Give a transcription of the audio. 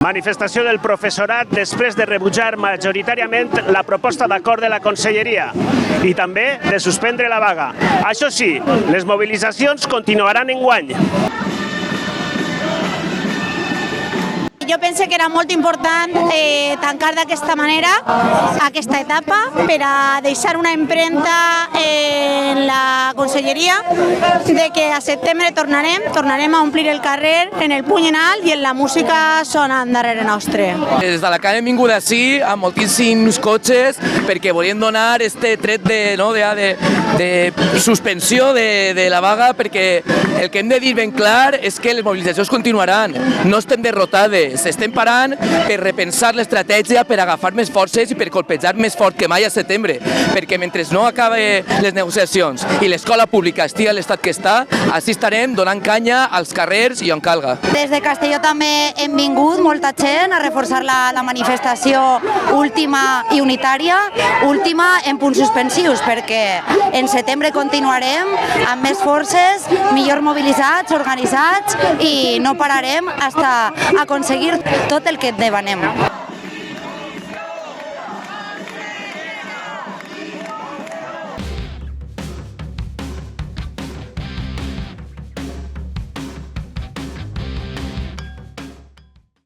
Manifestació del professorat després de rebutjar majoritàriament la proposta d'acord de la Conselleria i també de suspendre la vaga. Això sí, les mobilitzacions continuaran enguany. Jo penso que era molt important tancar d'aquesta manera aquesta etapa per a deixar una empremta en la Conselleria de que a setembre tornarem a omplir el carrer en el puny en alt i en la música sonant darrere nostre. Des d'Alacant hem vingut així amb moltíssims cotxes perquè volien donar este tret de suspensió de la vaga, perquè el que hem de dir ben clar és que les mobilitzacions continuaran, no estem derrotades, estem parant per repensar l'estratègia, per agafar més forces i per colpejar més fort que mai a setembre, perquè mentre no acaben les negociacions i l'escola pública estigui a l'estat que està, així estarem donant canya als carrers i on calga. Des de Castelló també hem vingut molta gent a reforçar la manifestació última i unitària, última en punts suspensius, perquè en setembre continuarem amb més forces, millor mobilitzats, organitzats i no pararem fins a aconseguir tot el que demanem.